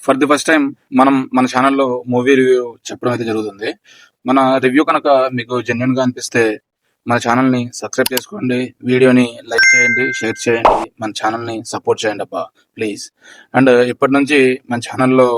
For the first time మనం మన ఛానల్లో మూవీ రివ్యూ చెప్పడం అయితే జరుగుతుంది. మన రివ్యూ కనుక మీకు జెన్యున్ గా అనిపిస్తే మన ఛానల్ని సబ్స్క్రైబ్ చేసుకోండి, వీడియోని లైక్ చేయండి, షేర్ చేయండి, మన ఛానల్ని సపోర్ట్ చేయండి అబ్బా ప్లీజ్. అండ్ ఇప్పటి నుంచి మన ఛానల్లో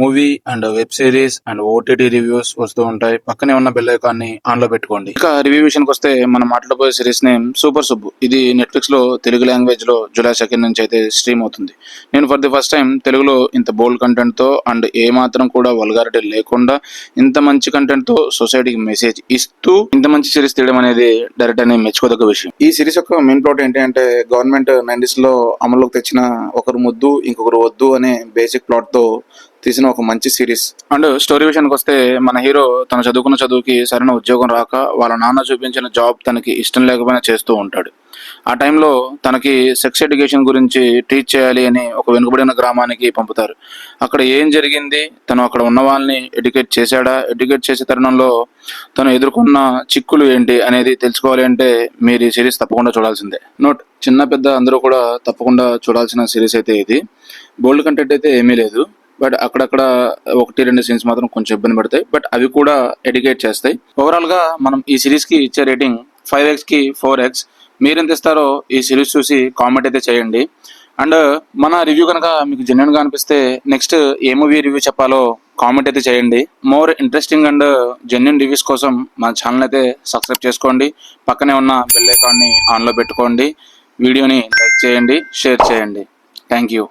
movie and web series and OTT reviews వస్తూ ఉంటాయి. పక్కనే ఉన్న బెల్ ఐకాన్ని ఆన్ లో పెట్టుకోండి. ఇక రివ్యూ విషయానికి వస్తే మనం మాట్లాడబోయే సిరీస్ నేమ్ సూపర్ సుబ్బు. ఇది నెట్ఫ్లిక్స్ లో తెలుగు లాంగ్వేజ్ లో జూలై 2 నుంచి అయితే స్ట్రీమ్ అవుతుంది. నేను ఫర్ ది ఫస్ట్ టైం తెలుగులో ఇంత బోల్డ్ కంటెంట్ తో అండ్ ఏ మాత్రం కూడా వల్గారిటీ లేకుండా ఇంత మంచి కంటెంట్ తో సొసైటీకి మెసేజ్ ఇస్తూ ఇంత మంచి సిరీస్ తీయడం అనేది డైరెక్ట్ అని మెచ్చుకోదగ్గ విషయం. ఈ సిరీస్ యొక్క మెయిన్ ప్లాట్ ఏంటి అంటే గవర్నమెంట్ 90s లో అమల్లోకి తెచ్చిన ఒకరు ముద్దు ఇంకొకరు వద్దు అనే బేసిక్ ప్లాట్ తో తీసిన ఒక మంచి సిరీస్. అండ్ స్టోరీ విషయానికి వస్తే మన హీరో తను చదువుకున్న చదువుకి సరైన ఉద్యోగం రాక వాళ్ళ నాన్న చూపించిన జాబ్ తనకి ఇష్టం లేకపోయినా చేస్తూ ఉంటాడు. ఆ టైంలో తనకి సెక్స్ ఎడ్యుకేషన్ గురించి టీచ్ చేయాలి అని ఒక వెనుకబడిన గ్రామానికి పంపుతారు. అక్కడ ఏం జరిగింది, తను అక్కడ ఉన్న వాళ్ళని ఎడ్యుకేట్ చేశాడా, ఎడ్యుకేట్ చేసే తరుణంలో తను ఎదుర్కొన్న చిక్కులు ఏంటి అనేది తెలుసుకోవాలి అంటే మీరు ఈ సిరీస్ తప్పకుండా చూడాల్సిందే. నోట్, చిన్న పెద్ద అందరూ కూడా తప్పకుండా చూడాల్సిన సిరీస్ అయితే ఇది. బోల్డ్ కంటెంట్ అయితే ఏమీ లేదు, బట్ అక్కడక్కడ 1-2 సీన్స్ మాత్రం కొంచెం ఇబ్బంది పడతాయి, బట్ అవి కూడా ఎడ్యుకేట్ చేస్తాయి. ఓవరాల్ గా మనం ఈ సిరీస్ కి ఇచ్చే రేటింగ్ 5x కి 4x. మీరెంత ఇస్తారో ఈ సిరీస్ చూసి కామెంట్ అయితే చేయండి. అండ్ మన రివ్యూ కనుక మీకు జెన్యున్ గా అనిపిస్తే నెక్స్ట్ ఏ మూవీ రివ్యూ చెప్పాలో కామెంట్ అయితే చేయండి. More interesting and genuine reviews కోసం మన ఛానల్ అయితే సబ్స్క్రైబ్ చేసుకోండి, పక్కనే ఉన్న బెల్ ఐకాన్ని ఆన్ లో పెట్టుకోండి, వీడియోని లైక్ చేయండి, షేర్ చేయండి. Thank you.